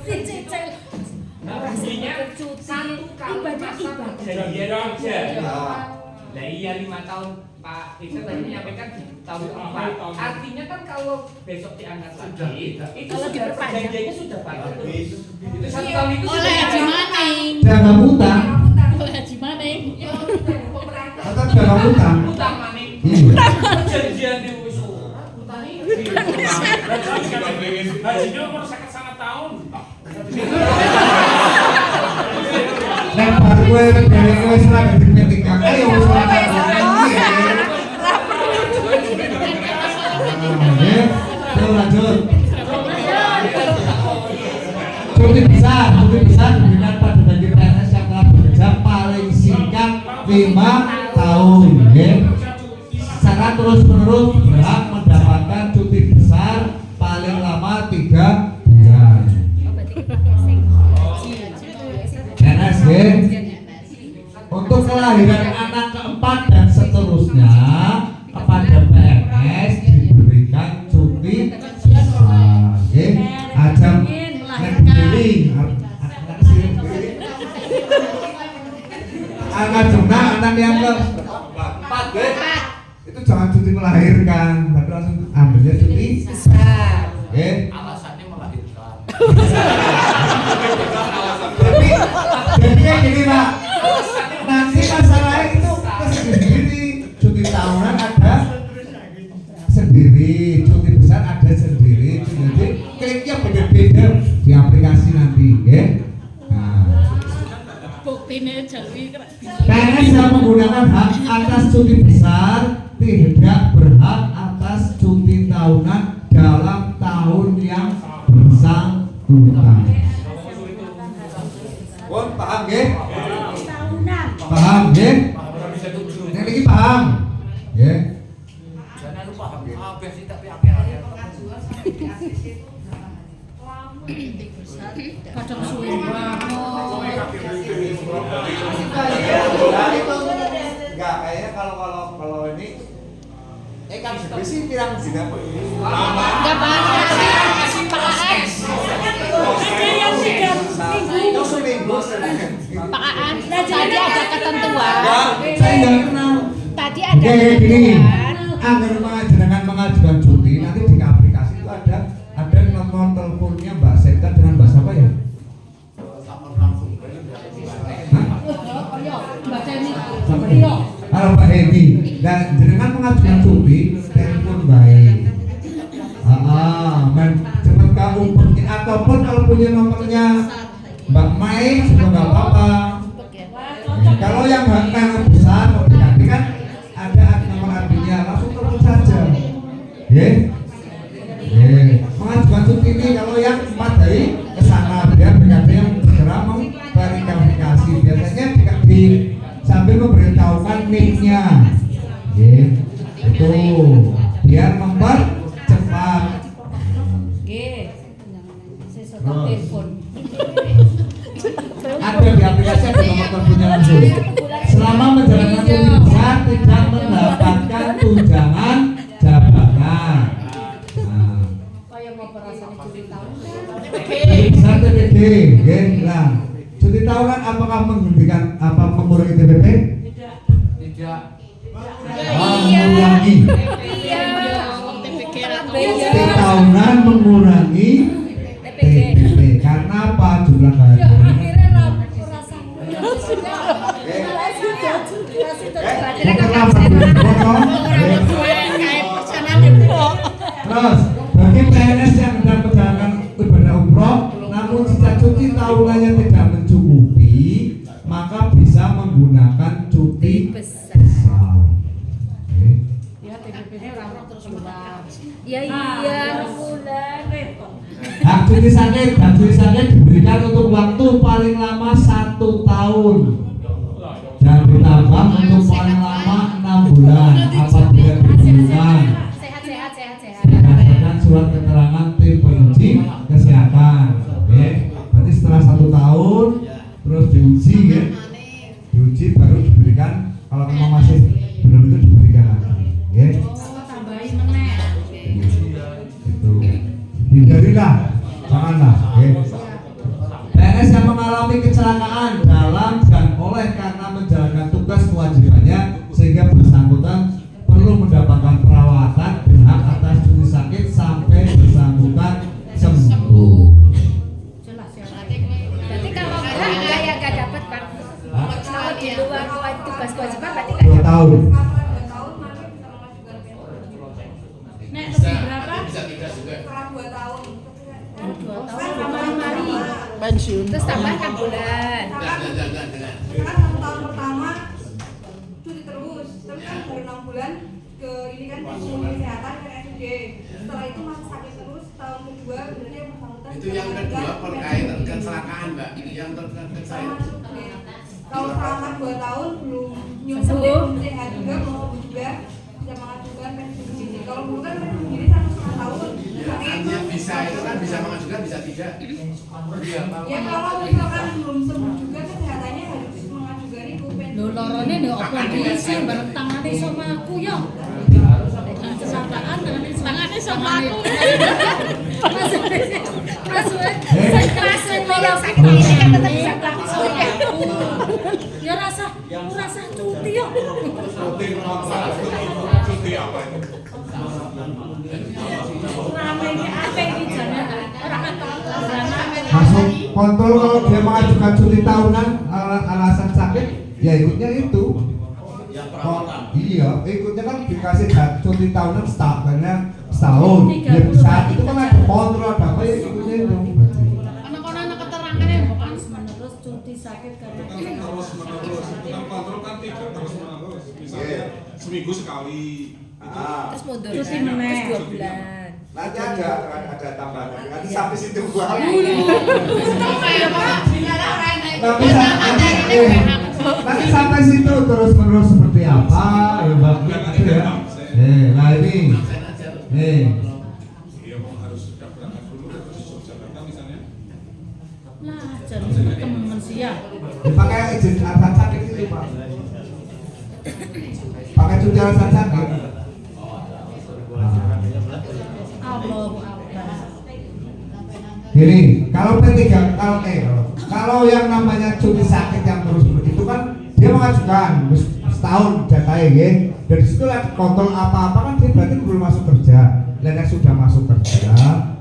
[SPEAKER 6] Cicil. Rasanya cuti ibadah.
[SPEAKER 8] Jadi dong, lah iya 5 tahun Pak Iksan tadi menyampaikan di tahun keempat. Artinya kan kalau besok diangkat lagi, itu
[SPEAKER 6] Kalau
[SPEAKER 8] sudah
[SPEAKER 6] diperpanjang.
[SPEAKER 8] perjanjiannya sudah bagus. Itu 1 tahun itu
[SPEAKER 2] Oleh haji maning.
[SPEAKER 1] Dia nggak utang,
[SPEAKER 2] Oleh haji maning.
[SPEAKER 1] tetap dia nggak utang.
[SPEAKER 8] utang maning.
[SPEAKER 1] Iya.
[SPEAKER 8] Perjanjian di usul. Hajinya umur 1,5 tahun.
[SPEAKER 1] Nek baru gue dari gue selama di P3K ayo selama lanjut. Cuti besar diberikan pada bagi PNS yang telah bekerja paling singkat 5 tahun. Secara terus-menerus berhak mendapatkan cuti besar paling lama 3 bulan. PNS untuk kelahiran anak keempat dan seterusnya kepada PNS diberikan cuti besar. Ajam anak jumlah anak yang keempat itu jangan cuti melahirkan, tapi langsung ambilnya cuti besar.
[SPEAKER 7] Alasannya melahirkan.
[SPEAKER 1] Jadi kayak gini Pak, nanti masalahnya itu sendiri, cuti tahunan ada sendiri, cuti besar ada sendiri, jadi kliknya beda-beda di aplikasi nanti, ya. Nah,
[SPEAKER 2] Buktine jalui
[SPEAKER 1] PNS yang menggunakan hak atas cuti besar tidak berhak atas cuti tahunan dalam tahun yang bersangkutan. Paham nggih?
[SPEAKER 6] Tahunan.
[SPEAKER 1] Paham nggih? Nek iki paham? Nggih.
[SPEAKER 7] Jangan lupa kabeh sih tapi akeh-akeh.
[SPEAKER 2] kadang suwe
[SPEAKER 1] Enggak, kayaknya kalau ini kan sih pirang dina kok ini.
[SPEAKER 2] enggak banyak sih Pak Aan.
[SPEAKER 1] Itu seminggu.
[SPEAKER 2] Pak Aan, tadi ada ketentuan.
[SPEAKER 1] Saya enggak kenal.
[SPEAKER 2] Tadi ada
[SPEAKER 1] Oke, gini.
[SPEAKER 2] ketentuan.
[SPEAKER 1] Agar jenengan mengajukan cuti nanti di aplikasi itu ada nomor teleponnya Mbak Seta dengan Mbak siapa ya? Halo Mbak Hedi. Dan jenengan mengajukan cuti telepon baik. Cepat kamu pergi ataupun kalau punya nomornya Mbak Mai juga nggak apa-apa. Kalau yang hak besar mau diganti kan ada nomor adminnya langsung telepon saja. Mengajukan cuti ini kalau yang 4 hari ke sana biar BKD yang segera memverifikasi. Biasanya di NIP-nya. Itu biar mempercepat.
[SPEAKER 6] telepon.
[SPEAKER 1] Ada di aplikasi, ada nomor teleponnya langsung. Selama menjalankan cuti besar tidak mendapatkan tunjangan jabatan.
[SPEAKER 6] Kayak mau perasaan cuti tahunan.
[SPEAKER 1] Cuti besar TPD, bilang. Cuti tahunan apakah menghentikan apa mengurangi TPP?
[SPEAKER 7] Tidak.
[SPEAKER 1] Mengurangi. Cuti tahunan mengurangi TPP. Karena apa? Jumlah hari. Terus bagi PNS yang hendak menjalankan ibadah umroh namun sisa cuti tahunannya tidak mencukupi, maka bisa menggunakan cuti besar.
[SPEAKER 6] Ya TPP-nya orang terus bulan. Ya iya bulan.
[SPEAKER 1] Hak cuti sakit, hak cuti sakit diberikan untuk waktu paling lama 1 tahun dan ditambah untuk paling lama 6 bulan apabila diperlukan berdasarkan surat keterangan tim penguji kesehatan. Oke, berarti setelah 1 tahun terus diuji, ya, diuji baru diberikan. Kalau memang masih belum itu diberikan lagi, ya.
[SPEAKER 6] Tambahin meneh.
[SPEAKER 1] Itu hindarilah, janganlah. PNS yang mengalami kecelakaan dalam dan oleh karena menjalankan tugas kewajibannya sehingga bersangkutan perlu mendapatkan perawatan berhak atas cuti sakit sampai bersangkutan sembuh.
[SPEAKER 6] Jelas ya. Berarti kalau enggak enggak dapat, Pak. Kalau di luar tugas kewajiban berarti
[SPEAKER 1] 2 tahun.
[SPEAKER 6] Nek
[SPEAKER 4] Bisa,
[SPEAKER 6] lebih berapa?
[SPEAKER 4] bisa tidak juga.
[SPEAKER 3] 2 tahun.
[SPEAKER 6] 2 tahun kemarin-kemarin.
[SPEAKER 2] Pensiun.
[SPEAKER 6] Terus tambah 6 bulan.
[SPEAKER 4] Jangan.
[SPEAKER 3] Kan 1 tahun pertama cuti terus kan baru 6 bulan ke ini kan pensiun kesehatan ke RSUD. Setelah itu masih sakit terus tahun kedua berarti yang bersangkutan
[SPEAKER 4] Itu yang kedua berkaitan kecelakaan, Mbak. Yang terkait saya.
[SPEAKER 3] Kalau selama 2 tahun belum
[SPEAKER 6] Sembuh.
[SPEAKER 3] belum sehat juga belum juga bisa mengajukan pensiun dini. Kalau dulu kan pensiun dini 1,5 tahun.
[SPEAKER 4] Ya, artinya bisa itu kan bisa mengajukan, bisa tidak.
[SPEAKER 7] Iya, Pak.
[SPEAKER 3] Ya kalau misalkan belum sembuh juga kesehatannya harus mengajukan itu pensiun.
[SPEAKER 6] Lho lorone nek opo diisi bareng tangane sama aku yo. Kesalahan tangane sama aku. Mas saya keras yang sakit ini kan tetap bisa tapi sama aku. Ya rasa cuti yo.
[SPEAKER 9] Cuti apa itu?
[SPEAKER 6] Ramenya apa ini jalan orang
[SPEAKER 1] Masuk kontrol kalau dia mengajukan cuti tahunan alasan sakit, ya ikutnya itu. Iya, ikutnya kan dikasih cuti tahunan setahun. Ya saat itu kan ada kontrol ada apa ya ikutnya itu.
[SPEAKER 2] Anak-anak keterangannya bukan
[SPEAKER 6] terus cuti sakit karena
[SPEAKER 9] Terus menerus, bukan kontrol kan tidak terus menerus. Misalnya seminggu sekali.
[SPEAKER 6] terus mundur cuti meneh 2 bulan.
[SPEAKER 1] Nanti ada tambahan. Nanti sampai situ gua. Nanti sampai situ terus menerus seperti apa ya bagus itu ya. Nah ini.
[SPEAKER 9] Iya, harus sudah berangkat dulu terus Yogyakarta misalnya.
[SPEAKER 6] Lah jadi temen siap.
[SPEAKER 1] Dipakai izin alasan sakit itu Pak. Pakai cuti alasan sakit.
[SPEAKER 6] Allahu Akbar.
[SPEAKER 1] Gini, kalau P3 kalau yang namanya cuti sakit yang terus itu kan dia mengajukan setahun jatahnya ya. Dari situ lah kontrol apa-apa kan dia berarti belum masuk kerja. Dan yang sudah masuk kerja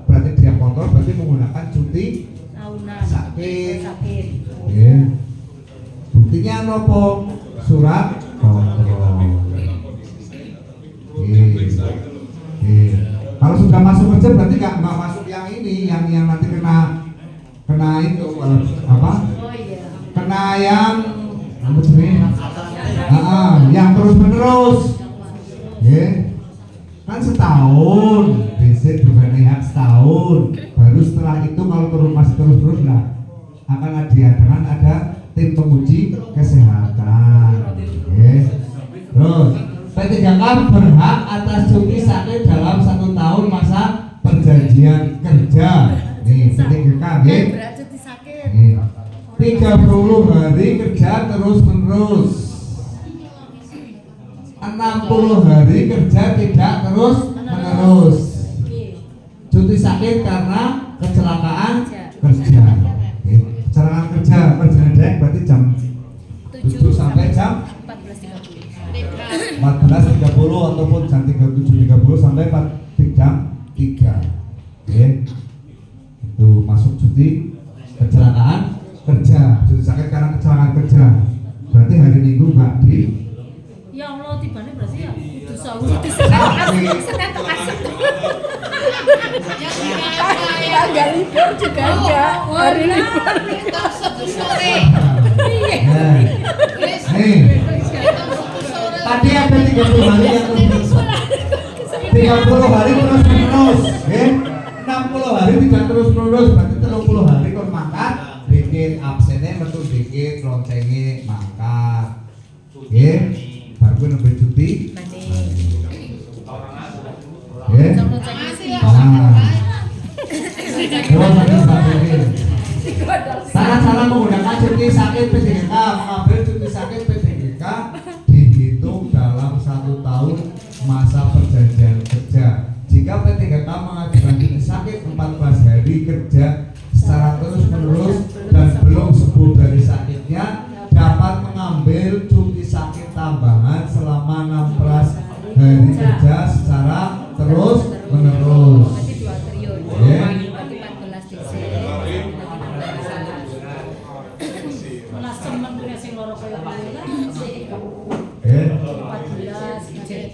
[SPEAKER 1] berarti dia kontrol berarti menggunakan cuti
[SPEAKER 6] Tahunan
[SPEAKER 1] sakit.
[SPEAKER 6] Iya.
[SPEAKER 1] Buktinya nopo surat kontrol. Kalau sudah masuk kerja berarti nggak masuk yang ini, yang nanti kena itu apa?
[SPEAKER 6] Oh iya.
[SPEAKER 1] Kena yang apa sih? Yang terus menerus. Kan setahun, basic bukan hak setahun. Baru setelah itu kalau masih terus lah akan diadakan ada tim penguji kesehatan. berhak atas cuti sakit dalam 1 tahun masa perjanjian kerja. Nih, P3K nggih.
[SPEAKER 6] Berhak cuti sakit.
[SPEAKER 1] Nih, 30 hari kerja terus menerus. 60 hari kerja tidak terus menerus. Cuti sakit karena kecelakaan kerja. Kecelakaan kerja perjanjian berarti jam 7 sampai jam 14.30 ataupun jam 7.30 sampai jam 3. Oke. Itu masuk cuti kecelakaan kerja. Cuti sakit karena kecelakaan kerja. Berarti hari Minggu enggak di.
[SPEAKER 6] Ya Allah, tibane berarti ya kudu sahur di Senin tekan Sabtu.
[SPEAKER 2] Tanggal libur juga ada. Hari libur.
[SPEAKER 6] Sabtu sore.
[SPEAKER 1] Tadi ada 30 hari yang terus 30 hari terus menerus, 60 hari tidak terus menerus, berarti 30 hari kon mangkat, bikin absennya metu dikit, loncengnya mangkat, baru nembe cuti. Cara-cara menggunakan cuti sakit P3K, mengambil cuti sakit P3K dihitung dalam 1 tahun masa perjanjian kerja. Jika P3K mengajukan cuti sakit 14 hari kerja secara terus menerus dan belum sembuh dari sakitnya, dapat mengambil cuti sakit tambahan selama 16 hari kerja secara terus menerus.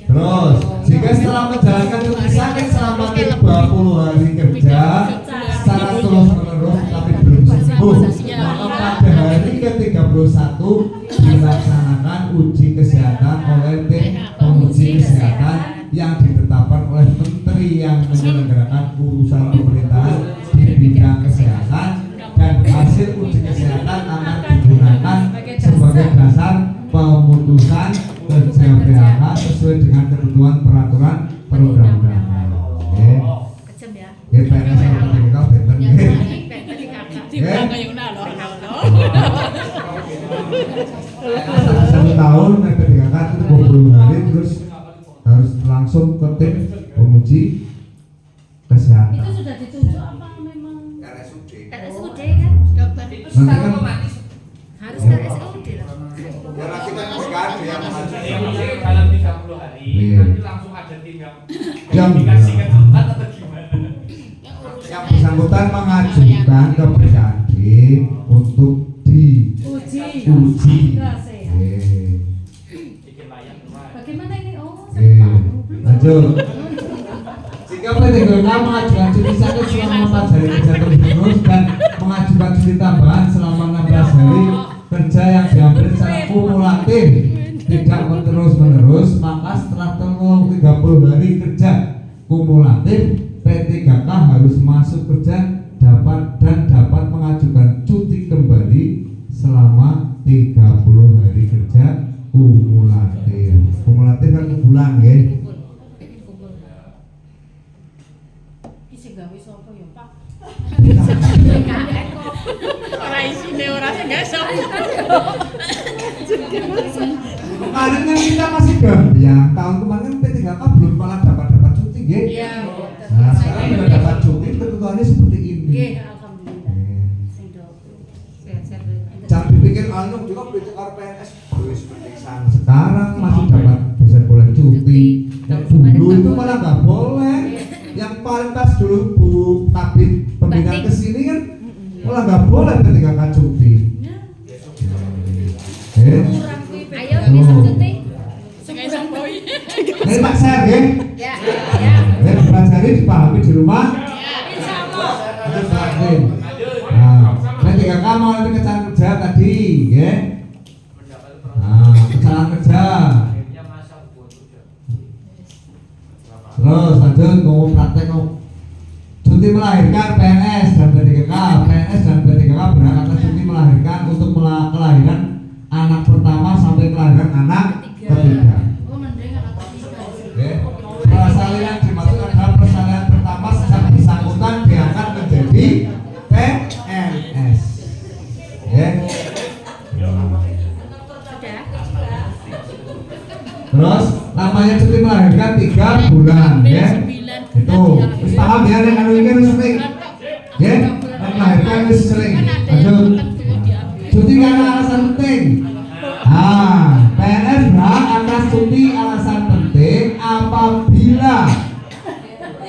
[SPEAKER 1] Terus, jika setelah menjalankan cuti sakit selama 30 hari kerja secara terus menerus tapi belum sembuh, maka pada hari ke-31 dilaksanakan uji kesehatan oleh tim penguji kesehatan yang ditetapkan oleh menteri yang menyelenggarakan urusan pemerintahan di bidang kesehatan, dan hasil uji kesehatan akan digunakan sebagai dasar pemutusan kerja PHK sesuai dengan ketentuan peraturan perundang-undangan.
[SPEAKER 6] Kejem ya.
[SPEAKER 1] PNS sama P3K benten nggih. Satu tahun P3K itu 20 hari terus harus langsung ke tim penguji kesehatan.
[SPEAKER 6] Itu sudah ditunjuk apa memang?
[SPEAKER 1] RSUD.
[SPEAKER 6] RSUD kan? Dokter.
[SPEAKER 8] Itu secara otomatis
[SPEAKER 6] Harus RSUD lah.
[SPEAKER 1] Karena kita PKD yang
[SPEAKER 8] jadi dalam 30 hari
[SPEAKER 1] Iya.
[SPEAKER 8] nanti langsung ada tim
[SPEAKER 1] Yang
[SPEAKER 8] dikasih ke tempat atau gimana?
[SPEAKER 1] yang bersangkutan mengajukan ke PKD untuk diuji.
[SPEAKER 8] Bikin layang rumah.
[SPEAKER 6] Bagaimana ini? Oh,
[SPEAKER 1] Lanjut. Jika P3K mengajukan cuti sakit selama 4 hari kerja terus menerus dan mengajukan cuti tambahan selama 16 hari kerja yang diambil secara kumulatif tidak terus menerus, maka setelah 30 hari kerja kumulatif P3K harus masuk kerja dapat mengajukan cuti kembali selama 30 hari kerja kumulatif. Kumulatif kan bulan nggih.
[SPEAKER 6] Isi gawe sapa ya, Pak?
[SPEAKER 2] Ora isine ora sing gak iso.
[SPEAKER 1] Kemarin kan kita masih yang tahun kemarin P3K belum malah dapat cuti nggih.
[SPEAKER 6] Iya.
[SPEAKER 1] Nah, sekarang sudah dapat cuti, ketentuannya seperti ini.
[SPEAKER 6] Nggih, alhamdulillah. Sing do sehat-sehat.
[SPEAKER 1] Jangan dipikir anu juga P3K PNS wis penting sekarang masih dapat bisa boleh cuti. Dulu itu malah nggak boleh. Yang paling pas dulu Bu Kabit pembinaan kesini kan malah nggak boleh P3K cuti.
[SPEAKER 6] Ayo besok cuti.
[SPEAKER 2] Sing iso boy.
[SPEAKER 1] Ini Pak Ser nggih.
[SPEAKER 6] Ya, ya.
[SPEAKER 1] Pelajari dipahami di rumah.
[SPEAKER 6] Insyaallah.
[SPEAKER 1] Terus lanjut. Nah, P3K mau lebih kecelakaan kerja tadi, ya. Nah, kecelakaan kerja. Terus lanjut ngomong praktek cuti melahirkan PNS dan P3K. PNS dan P3K berhak atas cuti melahirkan untuk kelahiran anak pertama sampai kelahiran anak ketiga.
[SPEAKER 6] Oh, mending anak ketiga. Sudah.
[SPEAKER 1] Terus namanya cuti melahirkan 3 bulan ya. Itu wis paham ya nek anu iki wis sering. Ya, melahirkan wis sering. Lanjut. Cuti karena alasan penting. PNS berhak atas cuti alasan penting apabila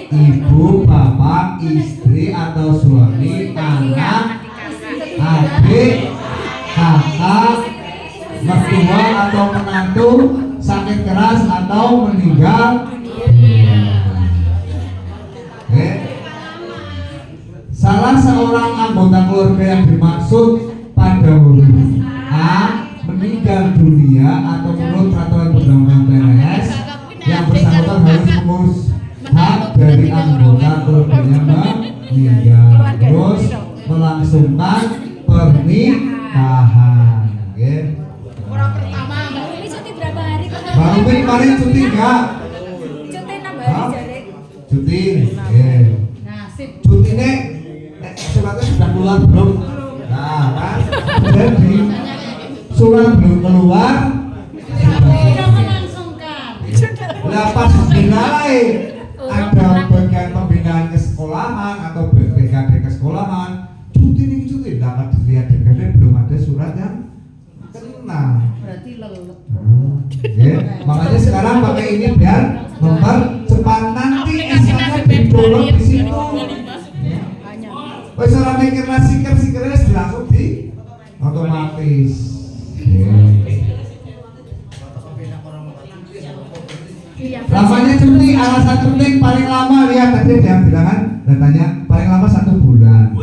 [SPEAKER 1] ibu, bapak, istri atau suami, anak, adik, kakak, mertua atau menantu sakit keras atau meninggal. Salah seorang anggota keluarga yang dimaksud pada huruf A meninggal dunia atau menurut peraturan perundang-undangan PNS yang bersangkutan harus mengurus hak dari anggota keluarganya meninggal, terus melangsungkan pernikahan.
[SPEAKER 6] Orang pertama, ini cuti berapa hari?
[SPEAKER 1] Baru kemarin cuti enggak?
[SPEAKER 6] Cuti 6 hari jare.
[SPEAKER 1] Cuti,
[SPEAKER 6] Nah, sip.
[SPEAKER 1] cuti nih suratnya sudah keluar belum? Nah kan, jadi surat belum keluar.
[SPEAKER 6] Sudah melangsungkan.
[SPEAKER 1] Lah pas dinilai ada bagian pembinaan ke sekolahan atau BKD ke sekolahan, cuti dapat dilihat DKD belum ada surat yang kena.
[SPEAKER 6] Berarti lelet.
[SPEAKER 1] Makanya sekarang pakai ini biar mempercepat nanti esanya didownload di situ. Wes ora mikir siker-sikernya langsung di otomatis. Lamanya cuti alasan penting paling lama lihat tadi ada yang bilang kan datanya paling lama 1 bulan.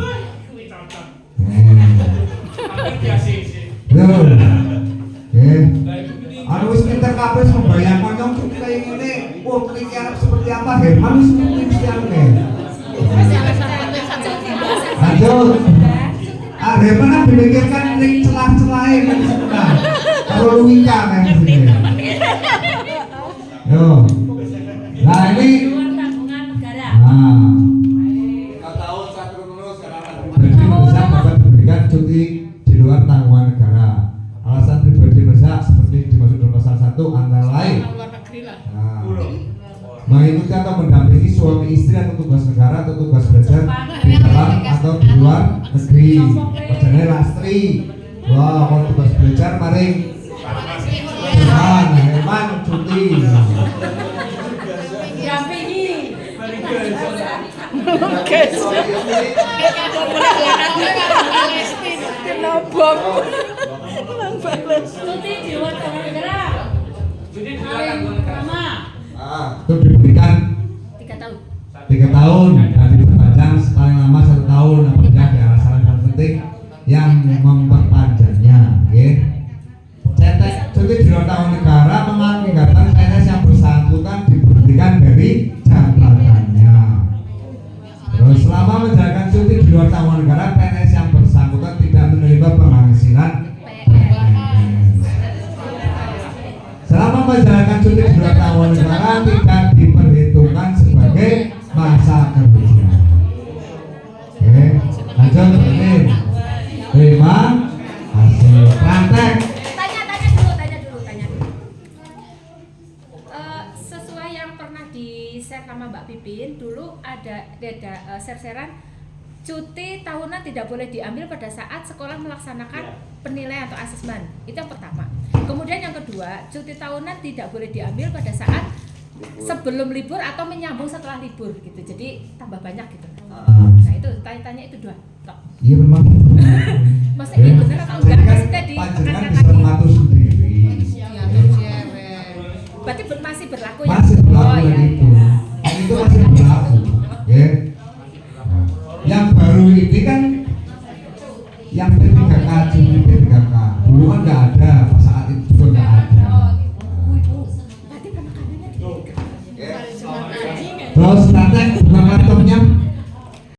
[SPEAKER 1] Anu wis pinter kabeh sembayang konyong cuti kayak gini. Wah, pikiran seperti apa? Herman wis mesti ane. Lanjut. Herman kan memikirkan ning celah-celahe kan sebentar. Kalau luwika kan sini. Yo. Nah ini. Nah. Tahun 1 lulus sekarang pribadi mendesak dapat diberikan cuti di luar tanggungan negara. Alasan pribadi mendesak seperti dimaksud dalam pasal 1 antara lain. Mengikuti atau mendampingi suami istri atau tugas negara atau tugas belajar di dalam atau di luar negeri. Perjalanan lastri. Wah, kalau tugas belajar maring. Herman cuti.
[SPEAKER 6] Dampingi. Cuti di luar negara.
[SPEAKER 8] Cuti di luar negara.
[SPEAKER 1] Itu diberikan
[SPEAKER 6] 3 tahun.
[SPEAKER 1] 3 tahun dan diperpanjang paling lama 1 tahun apabila ada alasan yang penting yang memperpanjangnya. Cetek cuti di luar tanggungan negara mengakibatkan PNS yang bersangkutan diberhentikan dari jabatannya. Terus selama menjalankan cuti di luar tanggungan negara, PNS yang bersangkutan tidak menerima penghasilan PNS. Selama menjalankan cuti di luar tanggungan negara tidak diperhitungkan sebagai masa kerja. Lanjut ini. Terima kasih. Praktek.
[SPEAKER 6] Tanya dulu. Sesuai yang pernah di-share sama Mbak Pipin, dulu ada share-sharean cuti tahunan tidak boleh diambil pada saat sekolah melaksanakan penilaian atau asesmen. Itu yang pertama. Kemudian yang kedua, cuti tahunan tidak boleh diambil pada saat sebelum libur atau menyambung setelah libur gitu. Jadi tambah banyak gitu. Nah, itu tanya itu 2. Tok.
[SPEAKER 1] Iya memang.
[SPEAKER 6] Maksudnya benar atau enggak? Maksudnya di
[SPEAKER 1] Panjenengan bisa mengatur sendiri.
[SPEAKER 6] Berarti masih berlaku ya?
[SPEAKER 1] Masih berlaku
[SPEAKER 6] Oh, ya,
[SPEAKER 1] itu.
[SPEAKER 6] ya.
[SPEAKER 1] Itu masih berlaku. Yang baru ini kan yang P3K Juni